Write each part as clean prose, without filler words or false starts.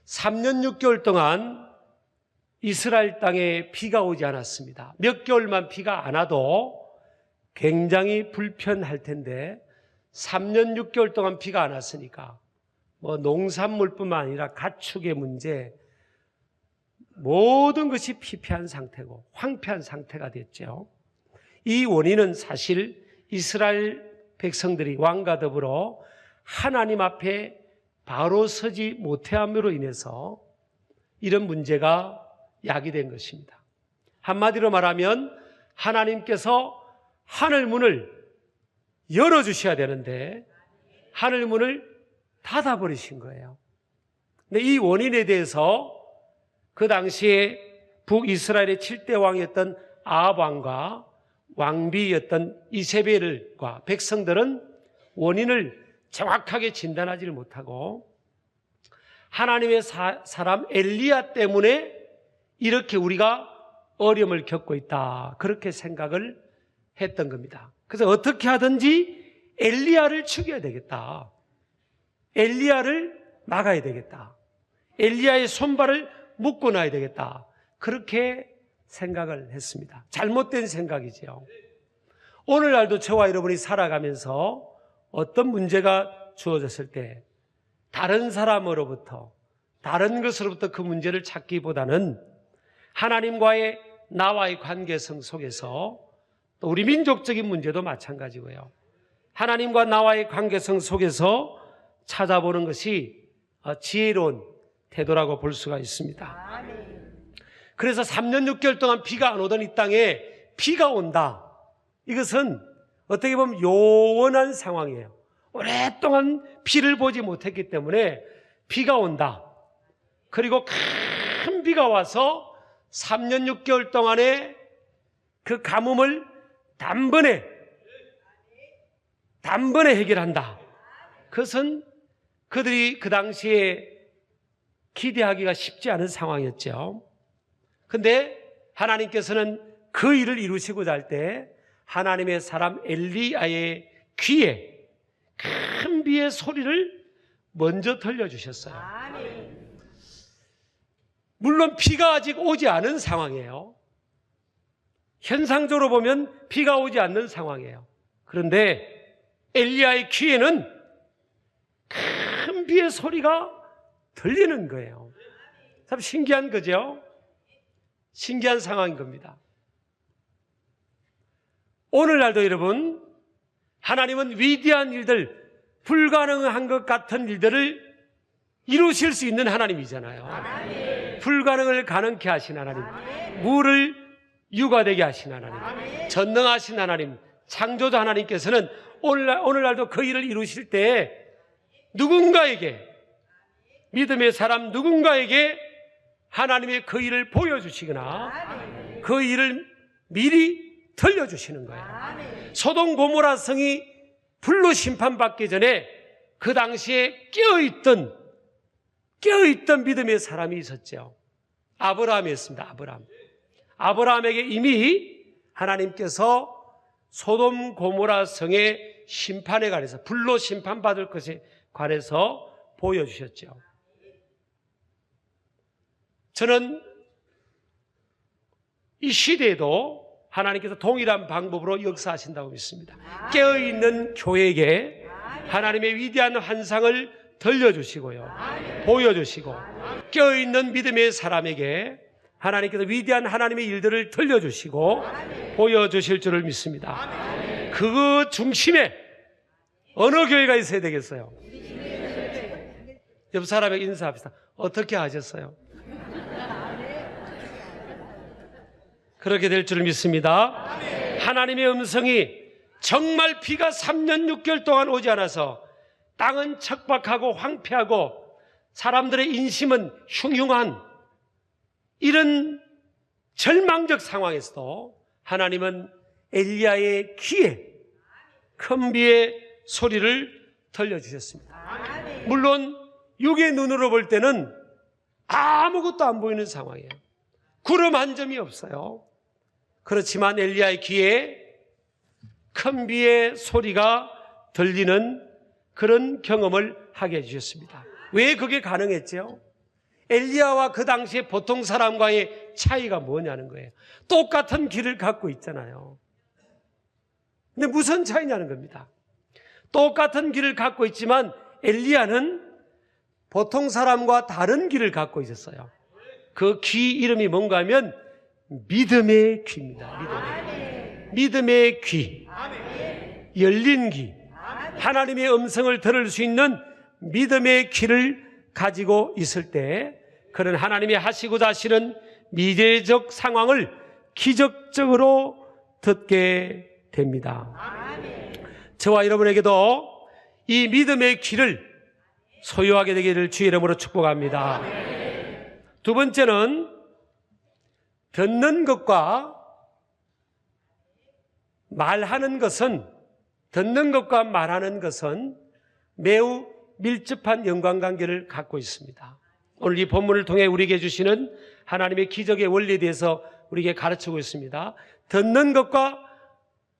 3년 6개월 동안 이스라엘 땅에 비가 오지 않았습니다. 몇 개월만 비가 안 와도 굉장히 불편할 텐데 3년 6개월 동안 비가 안 왔으니까 농산물뿐만 아니라 가축의 문제, 모든 것이 피폐한 상태고 황폐한 상태가 됐죠. 이 원인은 사실 이스라엘 백성들이 왕과 더불어 하나님 앞에 바로 서지 못함으로 인해서 이런 문제가 야기된 것입니다. 한마디로 말하면 하나님께서 하늘문을 열어주셔야 되는데 하늘문을 닫아버리신 거예요. 근데 이 원인에 대해서 그 당시에 북이스라엘의 7대 왕이었던 아합 왕과 왕비였던 이세벨과 백성들은 원인을 정확하게 진단하지를 못하고 하나님의 사람 엘리야 때문에 이렇게 우리가 어려움을 겪고 있다, 그렇게 생각을 했던 겁니다. 그래서 어떻게 하든지 엘리야를 죽여야 되겠다, 엘리야를 막아야 되겠다, 엘리야의 손발을 묶어놔야 되겠다, 그렇게 생각을 했습니다. 잘못된 생각이지요. 오늘날도 저와 여러분이 살아가면서 어떤 문제가 주어졌을 때 다른 사람으로부터, 다른 것으로부터 그 문제를 찾기보다는 하나님과의 나와의 관계성 속에서, 또 우리 민족적인 문제도 마찬가지고요, 하나님과 나와의 관계성 속에서 찾아보는 것이 지혜로운 태도라고 볼 수가 있습니다. 그래서 3년 6개월 동안 비가 안 오던 이 땅에 비가 온다, 이것은 어떻게 보면 요원한 상황이에요. 오랫동안 비를 보지 못했기 때문에 비가 온다, 그리고 큰 비가 와서 3년 6개월 동안의 그 가뭄을 단번에 해결한다, 그것은 그들이 그 당시에 기대하기가 쉽지 않은 상황이었죠. 그런데 하나님께서는 그 일을 이루시고자 할 때 하나님의 사람 엘리야의 귀에 큰 비의 소리를 먼저 들려주셨어요. 물론 비가 아직 오지 않은 상황이에요. 현상적으로 보면 비가 오지 않는 상황이에요. 그런데 엘리야의 귀에는 큰 비의 소리가 들리는 거예요. 참 신기한 거죠? 신기한 상황인 겁니다. 오늘날도 여러분, 하나님은 위대한 일들, 불가능한 것 같은 일들을 이루실 수 있는 하나님이잖아요. 불가능을 가능케 하신 하나님, 물을 유가되게 하신 하나님, 전능하신 하나님, 창조자 하나님께서는 오늘날도 그 일을 이루실 때 누군가에게, 믿음의 사람 누군가에게 하나님의 그 일을 보여주시거나 그 일을 미리 들려주시는 거예요. 소돔 고모라 성이 불로 심판받기 전에 그 당시에 깨어있던 믿음의 사람이 있었죠. 아브라함이었습니다. 아브라함에게 이미 하나님께서 소돔 고모라 성의 심판에 관해서, 불로 심판받을 것에 관해서 보여주셨죠. 저는 이 시대에도 하나님께서 동일한 방법으로 역사하신다고 믿습니다. 깨어있는 교회에게 하나님의 위대한 환상을 들려주시고요, 보여주시고, 깨어있는 믿음의 사람에게 하나님께서 위대한 하나님의 일들을 들려주시고 보여주실 줄을 믿습니다. 그 중심에 어느 교회가 있어야 되겠어요? 옆 사람에게 인사합시다. 어떻게 하셨어요? 그렇게 될 줄 믿습니다. 하나님의 음성이 정말 비가 3년 6개월 동안 오지 않아서 땅은 척박하고 황폐하고 사람들의 인심은 흉흉한 이런 절망적 상황에서도 하나님은 엘리야의 귀에 큰 비의 소리를 들려주셨습니다. 물론 육의 눈으로 볼 때는 아무것도 안 보이는 상황이에요. 구름 한 점이 없어요. 그렇지만 엘리야의 귀에 큰 비의 소리가 들리는 그런 경험을 하게 해주셨습니다. 왜 그게 가능했죠? 엘리야와 그 당시에 보통 사람과의 차이가 뭐냐는 거예요. 똑같은 길을 갖고 있잖아요. 근데 무슨 차이냐는 겁니다. 똑같은 길을 갖고 있지만 엘리야는 보통 사람과 다른 길을 갖고 있었어요. 그 귀 이름이 뭔가 하면 믿음의 귀입니다. 믿음의 귀, 열린 귀, 하나님의 음성을 들을 수 있는 믿음의 귀를 가지고 있을 때 그는 하나님이 하시고자 하시는 미래적 상황을 기적적으로 듣게 됩니다. 저와 여러분에게도 이 믿음의 귀를 소유하게 되기를 주의 이름으로 축복합니다. 두 번째는 듣는 것과 말하는 것은 매우 밀접한 연관관계를 갖고 있습니다. 오늘 이 본문을 통해 우리에게 주시는 하나님의 기적의 원리에 대해서 우리에게 가르치고 있습니다. 듣는 것과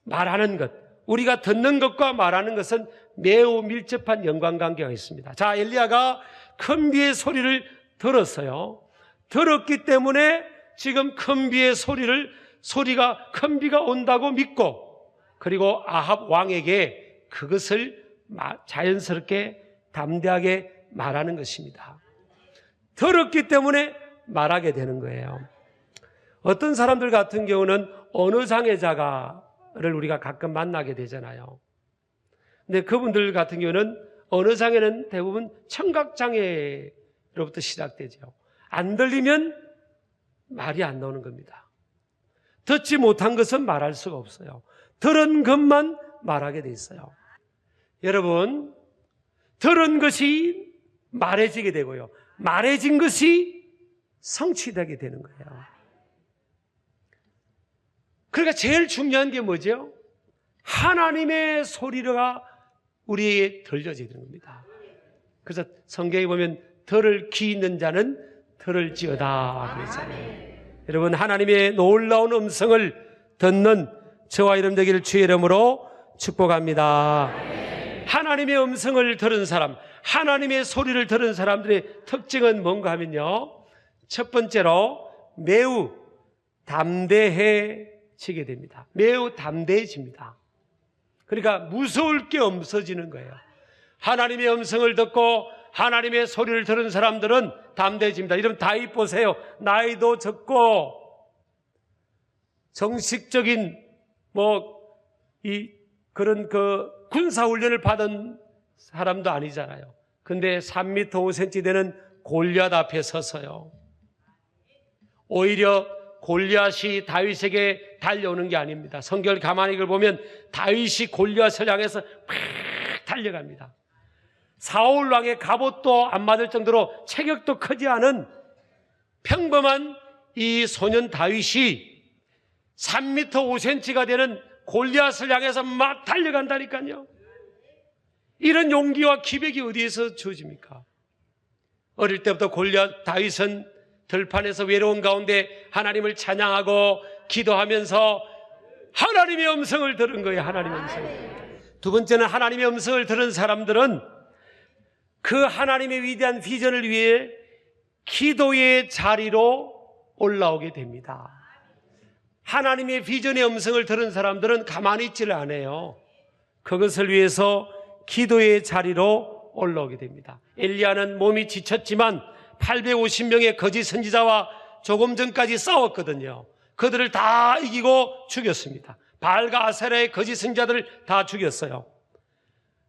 말하는 것, 우리가 듣는 것과 말하는 것은 매우 밀접한 연관관계가 있습니다. 자, 엘리야가 큰 비의 소리를 들었어요. 들었기 때문에 지금 큰 비의 소리가 큰 비가 온다고 믿고, 그리고 아합 왕에게 그것을 자연스럽게 담대하게 말하는 것입니다. 들었기 때문에 말하게 되는 거예요. 어떤 사람들 같은 경우는 언어장애자를 우리가 가끔 만나게 되잖아요. 근데 그분들 같은 경우는 언어장애는 대부분 청각장애로부터 시작되죠. 안 들리면 말이 안 나오는 겁니다. 듣지 못한 것은 말할 수가 없어요. 들은 것만 말하게 돼 있어요. 여러분, 들은 것이 말해지게 되고요. 말해진 것이 성취되게 되는 거예요. 그러니까 제일 중요한 게 뭐죠? 하나님의 소리가 우리에게 들려지게 되는 겁니다. 그래서 성경에 보면 들을 귀 있는 자는 들을지어다 그랬잖아요. 여러분, 하나님의 놀라운 음성을 듣는 저와 여러분 되기를 주의 이름으로 축복합니다. 하나님의 음성을 들은 사람, 하나님의 소리를 들은 사람들의 특징은 뭔가 하면요, 첫 번째로 매우 담대해지게 됩니다. 매우 담대해집니다. 그러니까 무서울 게 없어지는 거예요. 하나님의 음성을 듣고 하나님의 소리를 들은 사람들은 담대해집니다. 이러면 다윗 보세요. 나이도 적고 정식적인 그런 군사훈련을 받은 사람도 아니잖아요. 근데 3m 5cm 되는 골리앗 앞에 서서요, 오히려 골리앗이 다윗에게 달려오는 게 아닙니다. 성경을 가만히 읽어보면 다윗이 골리앗을 향해서 팍 달려갑니다. 사울 왕의 갑옷도 안 맞을 정도로 체격도 크지 않은 평범한 이 소년 다윗이 3m 5cm가 되는 골리앗을 향해서 막 달려간다니까요. 이런 용기와 기백이 어디에서 주어집니까? 어릴 때부터 다윗은 들판에서 외로운 가운데 하나님을 찬양하고 기도하면서 하나님의 음성을 들은 거예요. 하나님의 음성을. 두 번째는 하나님의 음성을 들은 사람들은 그 하나님의 위대한 비전을 위해 기도의 자리로 올라오게 됩니다. 하나님의 비전의 음성을 들은 사람들은 가만히 있지를 않아요. 그것을 위해서 기도의 자리로 올라오게 됩니다. 엘리야는 몸이 지쳤지만 850명의 거짓 선지자와 조금 전까지 싸웠거든요. 그들을 다 이기고 죽였습니다. 바알과 아세라의 거짓 선지자들을 다 죽였어요.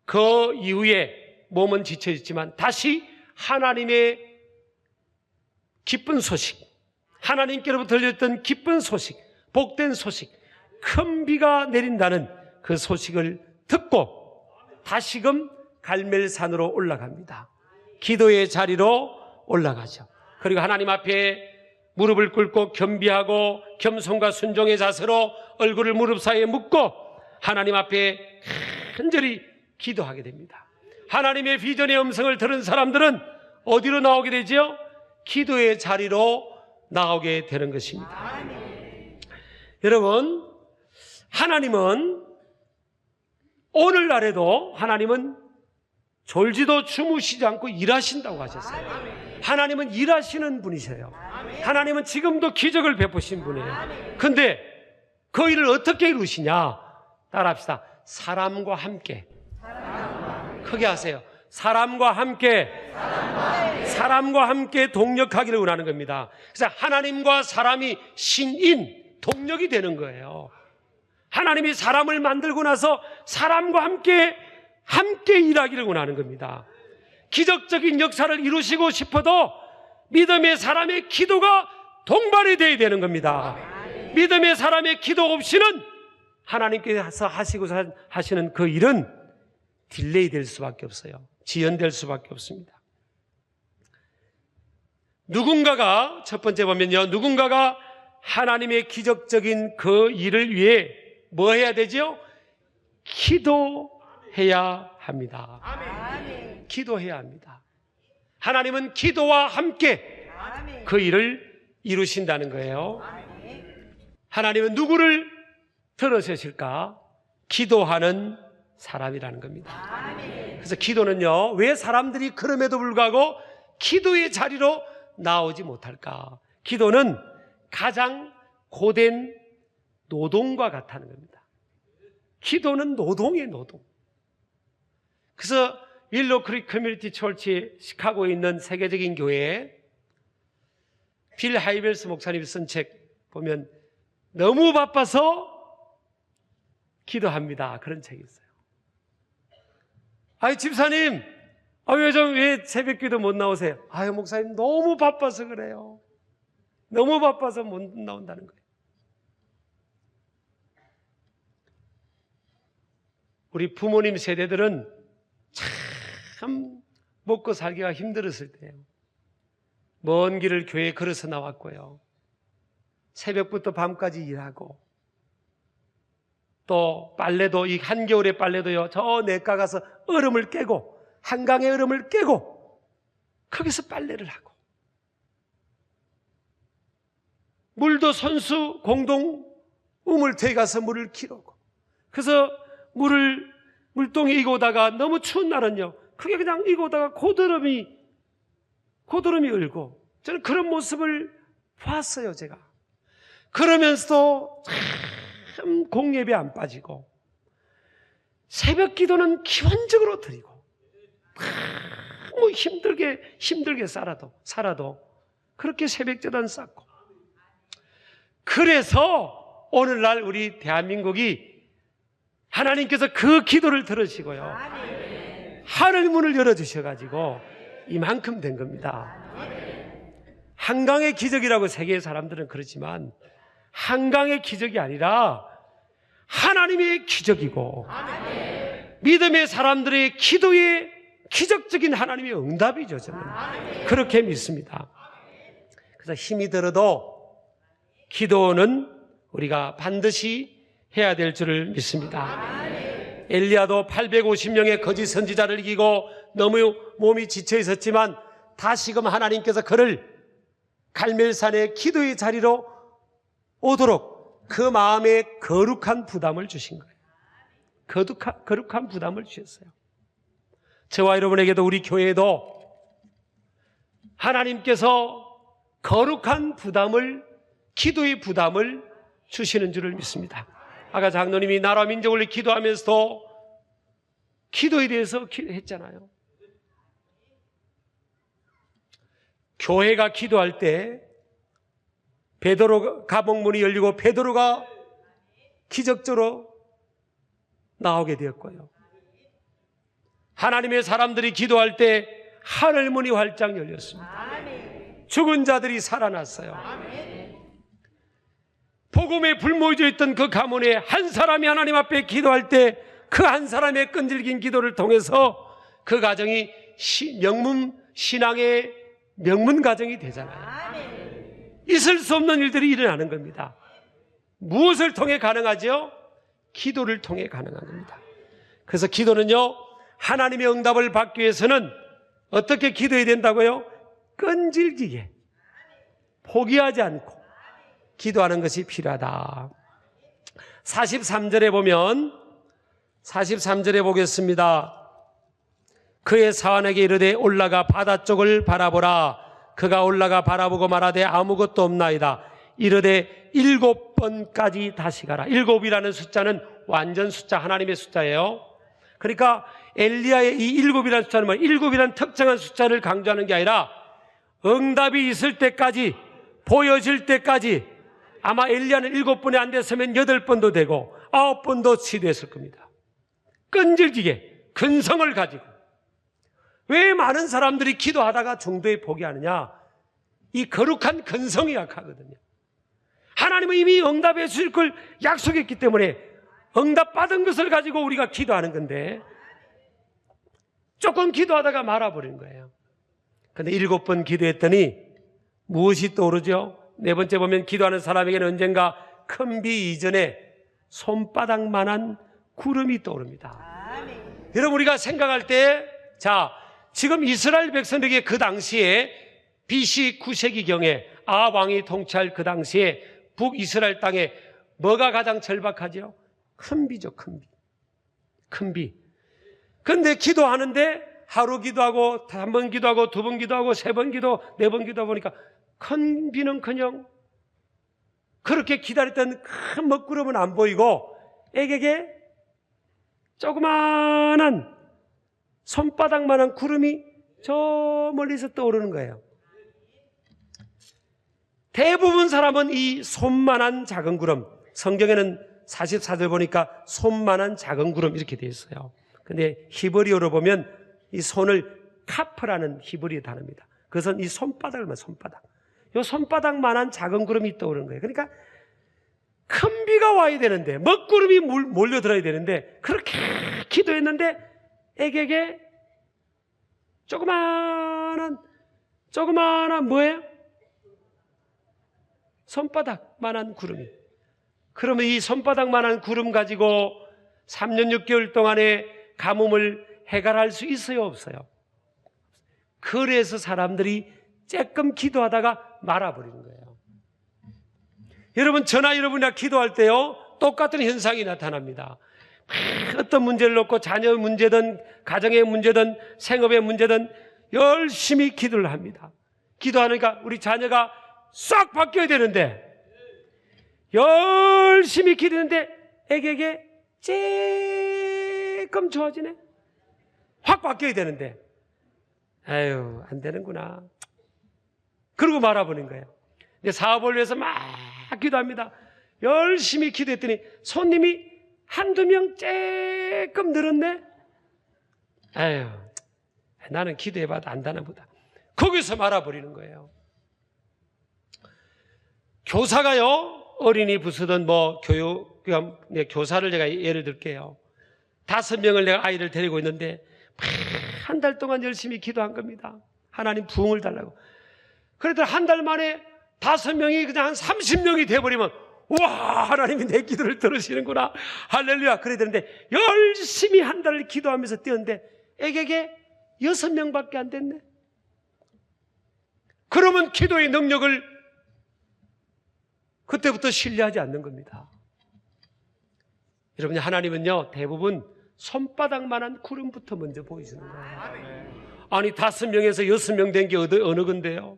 그 이후에 몸은 지쳐있지만 다시 하나님의 기쁜 소식, 하나님께로부터 들렸던 기쁜 소식, 복된 소식, 큰 비가 내린다는 그 소식을 듣고 다시금 갈멜산으로 올라갑니다. 기도의 자리로 올라가죠. 그리고 하나님 앞에 무릎을 꿇고 겸비하고 겸손과 순종의 자세로 얼굴을 무릎 사이에 묻고 하나님 앞에 간절히 기도하게 됩니다. 하나님의 비전의 음성을 들은 사람들은 어디로 나오게 되죠? 기도의 자리로 나오게 되는 것입니다. 여러분, 하나님은 오늘날에도 하나님은 졸지도 주무시지 않고 일하신다고 하셨어요. 하나님은 일하시는 분이세요. 하나님은 지금도 기적을 베푸신 분이에요. 근데 그 일을 어떻게 이루시냐? 따라합시다. 사람과 함께. 크게 하세요. 사람과 함께 동력하기를 원하는 겁니다. 그래서 하나님과 사람이 신인, 동력이 되는 거예요. 하나님이 사람을 만들고 나서 사람과 함께 일하기를 원하는 겁니다. 기적적인 역사를 이루시고 싶어도 믿음의 사람의 기도가 동반이 되어야 되는 겁니다. 믿음의 사람의 기도 없이는 하나님께서 하시는 그 일은 딜레이 될 수밖에 없어요. 지연될 수밖에 없습니다. 누군가가, 첫 번째 보면요, 누군가가 하나님의 기적적인 그 일을 위해 뭐 해야 되죠? 기도해야 합니다. 기도해야 합니다. 하나님은 기도와 함께 그 일을 이루신다는 거예요. 하나님은 누구를 들으실까? 기도하는 사람이라는 겁니다. 그래서 기도는요, 왜 사람들이 그럼에도 불구하고 기도의 자리로 나오지 못할까? 기도는 가장 고된 노동과 같다는 겁니다. 기도는 노동이에요, 노동. 그래서 윌로우 크릭 커뮤니티 철치 시카고에 있는 세계적인 교회에 빌 하이벨스 목사님이 쓴 책 보면 너무 바빠서 기도합니다. 그런 책이 있어요. 아이, 집사님, 왜 새벽 기도 못 나오세요? 아유, 목사님, 너무 바빠서 그래요. 너무 바빠서 못 나온다는 거예요. 우리 부모님 세대들은 참 먹고 살기가 힘들었을 때예요. 먼 길을 교회에 걸어서 나왔고요. 새벽부터 밤까지 일하고, 또 빨래도, 이 한겨울의 빨래도요, 저 냇가 가서 얼음을 깨고, 한강의 얼음을 깨고 거기서 빨래를 하고, 물도 손수 공동 우물터에 가서 물을 기르고, 그래서 물동이 익어오다가 너무 추운 날은요, 그게 그냥 익어오다가 고드름이 얼고, 저는 그런 모습을 봤어요. 제가 그러면서도 참 공예배 안 빠지고, 새벽 기도는 기본적으로 드리고, 너무 힘들게 살아도 그렇게 새벽 제단 쌓고, 그래서 오늘날 우리 대한민국이 하나님께서 그 기도를 들으시고요, 하늘 문을 열어주셔가지고 이만큼 된 겁니다. 한강의 기적이라고 세계의 사람들은 그러지만 한강의 기적이 아니라 하나님의 기적이고, 믿음의 사람들의 기도의 기적적인 하나님의 응답이죠. 저는 그렇게 믿습니다. 그래서 힘이 들어도 기도는 우리가 반드시 해야 될 줄을 믿습니다. 엘리야도 850명의 거짓 선지자를 이기고 너무 몸이 지쳐 있었지만 다시금 하나님께서 그를 갈멜산의 기도의 자리로 오도록 그 마음에 거룩한 부담을 주신 거예요. 거룩한 부담을 주셨어요. 저와 여러분에게도, 우리 교회에도 하나님께서 거룩한 부담을, 기도의 부담을 주시는 줄을 믿습니다. 아까 장로님이 나라 민족을 기도하면서도 기도에 대해서 했잖아요. 교회가 기도할 때 베드로 감옥문이 열리고 베드로가 기적적으로 나오게 되었고요. 하나님의 사람들이 기도할 때 하늘문이 활짝 열렸습니다. 죽은 자들이 살아났어요. 복음에 불모여져 있던 그 가문에 한 사람이 하나님 앞에 기도할 때 그 한 사람의 끈질긴 기도를 통해서 그 가정이 신앙의 명문 가정이 되잖아요. 있을 수 없는 일들이 일어나는 겁니다. 무엇을 통해 가능하죠? 기도를 통해 가능한 겁니다. 그래서 기도는요, 하나님의 응답을 받기 위해서는 어떻게 기도해야 된다고요? 끈질기게, 포기하지 않고 기도하는 것이 필요하다. 43절에 보면, 43절에 보겠습니다. 그의 사환에게 이르되 올라가 바다 쪽을 바라보라. 그가 올라가 바라보고 말하되 아무것도 없나이다. 이르되 7번까지 다시 가라. 7이라는 숫자는 완전 숫자, 하나님의 숫자예요. 그러니까 엘리야의 이 7이라는 숫자는 뭐예요? 7이라는 특정한 숫자를 강조하는 게 아니라 응답이 있을 때까지, 보여질 때까지. 아마 엘리야는 7번이 안 됐으면 8번도 되고 9번도 시도했을 겁니다. 끈질기게 근성을 가지고. 왜 많은 사람들이 기도하다가 중도에 포기하느냐? 이 거룩한 근성이 약하거든요. 하나님은 이미 응답해 주실 걸 약속했기 때문에 응답받은 것을 가지고 우리가 기도하는 건데 조금 기도하다가 말아버리는 거예요. 근데 7번 기도했더니 무엇이 떠오르죠? 4번째 보면 기도하는 사람에게는 언젠가 큰 비 이전에 손바닥만한 구름이 떠오릅니다. 여러분, 우리가 생각할 때, 자, 지금 이스라엘 백성에게 그 당시에 BC 9세기경에 아합 왕이 통치할 그 당시에 북이스라엘 땅에 뭐가 가장 절박하죠? 큰 비죠, 큰 비. 큰 비. 근데 기도하는데 하루 기도하고 1번 기도하고 2번 기도하고 3번 기도, 4번 기도하다 보니까 큰 비는커녕 그렇게 기다렸던 큰 먹구름은 안 보이고 애게게 조그마한 손바닥만한 구름이 저 멀리서 떠오르는 거예요. 대부분 사람은 이 손만한 작은 구름, 성경에는 44절 보니까 손만한 작은 구름 이렇게 되어 있어요. 근데 히브리어로 보면 이 손을 카프라는 히브리어 단어입니다. 그것은 이 손바닥을 말해요. 손바닥. 이 손바닥만한 작은 구름이 떠오르는 거예요. 그러니까 큰 비가 와야 되는데, 먹구름이 몰려들어야 되는데, 그렇게 기도했는데 애게게 조그마한 뭐예요? 손바닥만한 구름이. 그러면 이 손바닥만한 구름 가지고 3년 6개월 동안의 가뭄을 해결할 수 있어요, 없어요? 그래서 사람들이 조금 기도하다가 말아버리는 거예요. 여러분, 저나 여러분이나 기도할 때요, 똑같은 현상이 나타납니다. 어떤 문제를 놓고 자녀의 문제든 가정의 문제든 생업의 문제든 열심히 기도를 합니다. 기도하니까 우리 자녀가 싹 바뀌어야 되는데 열심히 기도했는데 애게게 조금 좋아지네. 확 바뀌어야 되는데 아유, 안 되는구나. 그러고 말아버린 거예요. 이제 사업을 위해서 막 기도합니다. 열심히 기도했더니 손님이 한두 명 조금 늘었네. 아유, 나는 기도해봐도 안 되나 보다. 거기서 말아버리는 거예요. 교사가요, 어린이 부수든 뭐 교사를 제가 예를 들게요. 5명을 내가 아이를 데리고 있는데 한 달 동안 열심히 기도한 겁니다. 하나님 부흥을 달라고. 그래도 한 달 만에 5명이 그냥 한 30명이 돼버리면 와, 하나님이 내 기도를 들으시는구나. 할렐루야. 그래야 되는데 열심히 한 달을 기도하면서 뛰었는데 애게게 6명밖에 안 됐네. 그러면 기도의 능력을 그때부터 신뢰하지 않는 겁니다. 여러분, 하나님은요, 대부분 손바닥만한 구름부터 먼저 보여주는 거예요. 아니, 5명에서 6명 된 게 어느 건데요?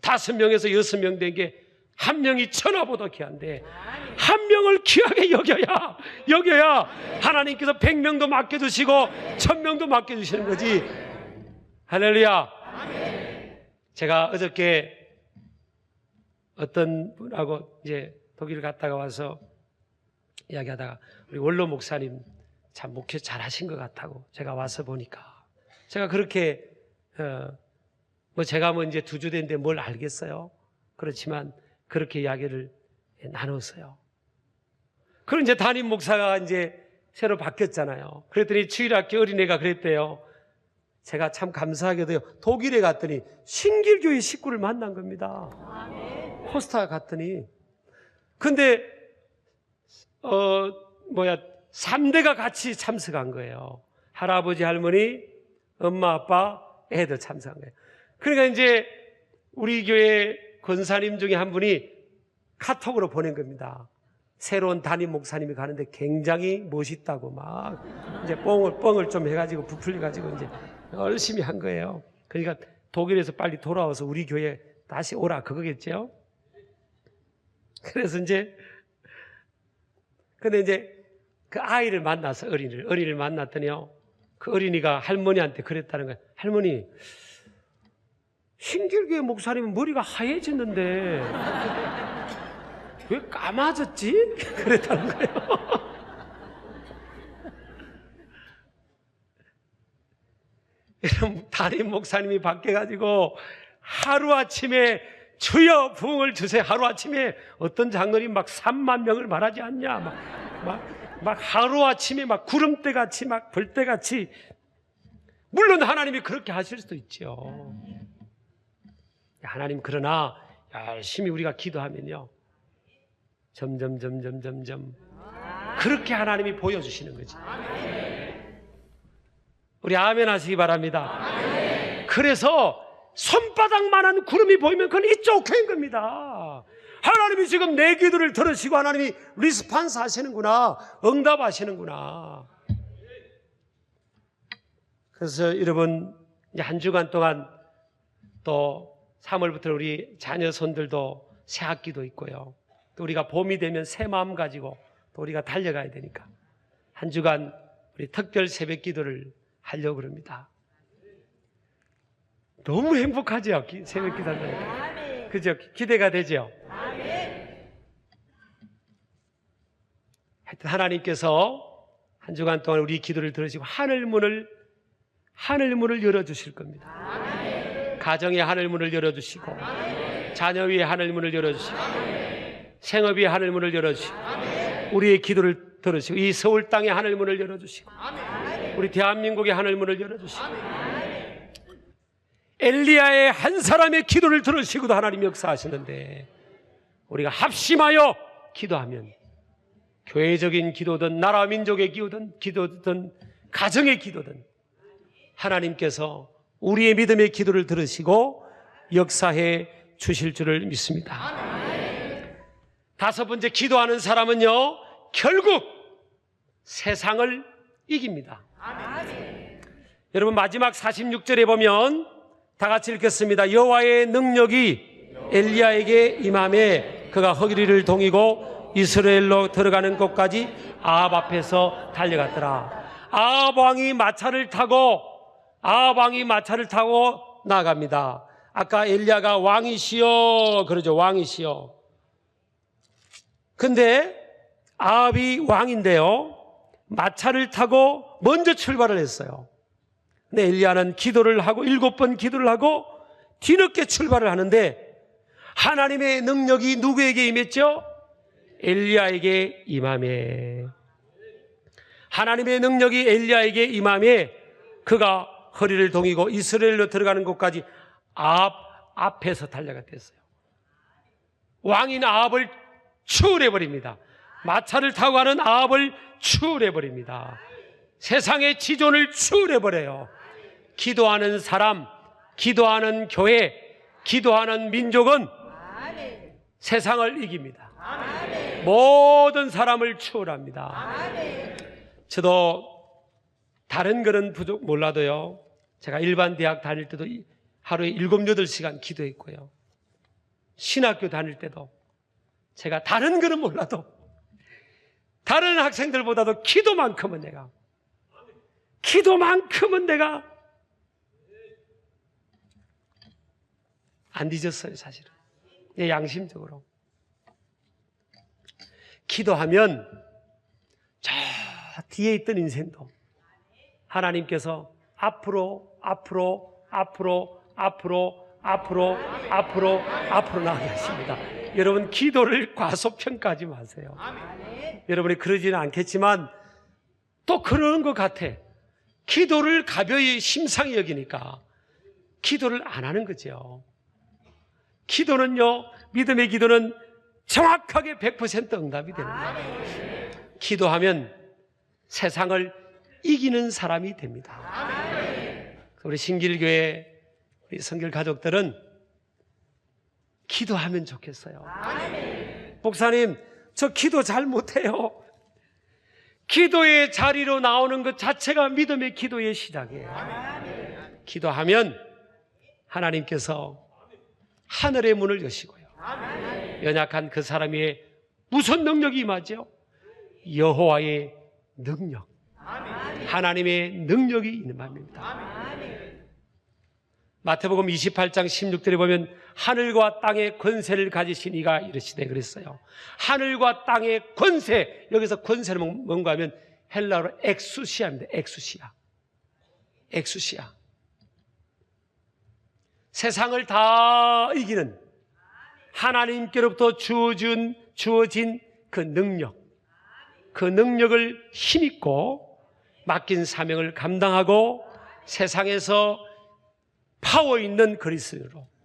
5명에서 6명 된 게 한 명이 천하보다 귀한데 한 명을 귀하게 여겨야 하나님께서 100명도 맡겨주시고 1000명도 맡겨주시는 거지. 할렐루야. 제가 어저께 어떤 분하고 이제 독일 갔다가 와서 이야기하다가 우리 원로 목사님 참 목회 잘하신 것 같다고 제가 와서 보니까 제가 그렇게 제가 이제 2주 됐는데 뭘 알겠어요? 그렇지만 그렇게 이야기를 나눴어요. 그럼 이제 담임 목사가 이제 새로 바뀌었잖아요. 그랬더니 주일학교 어린애가 그랬대요. 제가 참 감사하게도요, 독일에 갔더니 신길교회 식구를 만난 겁니다. 코스타 갔더니. 근데 3대가 같이 참석한 거예요. 할아버지, 할머니, 엄마, 아빠, 애들 참석한 거예요. 그러니까 이제 우리 교회 권사님 중에 한 분이 카톡으로 보낸 겁니다. 새로운 담임 목사님이 가는데 굉장히 멋있다고 막 이제 뻥을 좀 해가지고 부풀려가지고 이제 열심히 한 거예요. 그러니까 독일에서 빨리 돌아와서 우리 교회 다시 오라 그거겠죠. 그래서 근데 이제 그 아이를 만나서 어린이를 만났더니요, 그 어린이가 할머니한테 그랬다는 거예요. 할머니, 신길교회 목사님은 머리가 하얘졌는데 왜 까마졌지? 그랬다는 거예요. 이런 담임 목사님이 바뀌어가지고 하루아침에 주여 부흥을 주세요. 하루아침에 어떤 장로님 막 3만 명을 말하지 않냐. 막 하루아침에 막 구름대같이 막 벌떼같이. 물론 하나님이 그렇게 하실 수도 있죠. 하나님, 그러나 열심히 우리가 기도하면요, 점점 그렇게 하나님이 보여주시는 거지. 우리 아멘 하시기 바랍니다. 그래서 손바닥만한 구름이 보이면 그건 이쪽 교회인 겁니다. 하나님이 지금 내 기도를 들으시고 하나님이 리스판스 하시는구나, 응답하시는구나. 그래서 여러분, 이제 한 주간 동안 또 3월부터 우리 자녀 손들도 새 학기도 있고요, 또 우리가 봄이 되면 새 마음 가지고 또 우리가 달려가야 되니까 한 주간 우리 특별 새벽 기도를 하려고 그럽니다. 너무 행복하죠? 새벽 기도 한다니까. 그죠? 기대가 되죠? 하여튼 하나님께서 한 주간 동안 우리 기도를 들으시고 하늘문을 열어주실 겁니다. 가정의 하늘문을 열어주시고, 자녀 위에 하늘문을 열어주시고, 생업 위에 하늘문을 열어주시고, 우리의 기도를 들으시고, 이 서울 땅의 하늘문을 열어주시고, 우리 대한민국의 하늘문을 열어주시고, 엘리야의 한 사람의 기도를 들으시고도 하나님 역사하시는데, 우리가 합심하여 기도하면 교회적인 기도든 나라 민족의 기도든 가정의 기도든 하나님께서 우리의 믿음의 기도를 들으시고 역사해 주실 줄을 믿습니다. 다섯 번째, 기도하는 사람은요, 결국 세상을 이깁니다. 여러분, 마지막 46절에 보면 다 같이 읽겠습니다. 여호와의 능력이 엘리야에게 임함에 그가 허리를 동이고 이스라엘로 들어가는 곳까지 아합 앞에서 달려갔더라. 아합 왕이 마차를 타고 나갑니다. 아까 엘리야가 왕이시여 그러죠. 왕이시여. 근데 아합이 왕인데요, 마차를 타고 먼저 출발을 했어요. 근데 엘리야는 기도를 하고 7번 기도를 하고 뒤늦게 출발을 하는데 하나님의 능력이 누구에게 임했죠? 엘리야에게 임함에. 하나님의 능력이 엘리야에게 임함에 그가 허리를 동이고 이스라엘로 들어가는 곳까지 아합 앞에서 달려갔댔어요. 왕인 아합을 추월해버립니다. 마차를 타고 가는 아합을 추월해버립니다. 세상의 지존을 추월해버려요. 기도하는 사람, 기도하는 교회, 기도하는 민족은 세상을 이깁니다. 모든 사람을 추월합니다. 저도 다른 거는 몰라도요, 제가 일반 대학 다닐 때도 하루에 7, 8시간 기도했고요, 신학교 다닐 때도 제가 다른 거는 몰라도 다른 학생들보다도 기도만큼은 내가 안 뒤졌어요. 사실은 내 양심적으로 기도하면 저 뒤에 있던 인생도 하나님께서 앞으로 나가게 하십니다. 여러분, 기도를 과소평가하지 마세요. 여러분이 그러지는 않겠지만 또 그러는 것 같아. 기도를 가벼이 심상히 여기니까 기도를 안 하는 거죠. 기도는요, 믿음의 기도는 정확하게 100% 응답이 되는 거예요. 기도하면 세상을 이기는 사람이 됩니다. 우리 신길교회 우리 성결 가족들은 기도하면 좋겠어요. 목사님, 저 기도 잘 못해요. 기도의 자리로 나오는 것 자체가 믿음의 기도의 시작이에요. 기도하면 하나님께서 하늘의 문을 여시고요. 연약한 그 사람 위에 무슨 능력이 임하죠? 여호와의 능력, 하나님의 능력이 임합니다. 마태복음 28장 16절에 보면 하늘과 땅의 권세를 가지신 이가 이르시되 그랬어요. 하늘과 땅의 권세, 여기서 권세는 뭔가 하면 헬라어로 엑수시아입니다. 엑수시아. 세상을 다 이기는 하나님께로부터 주어진 그 능력을 힘입고 맡긴 사명을 감당하고 세상에서 파워 있는 그리스도로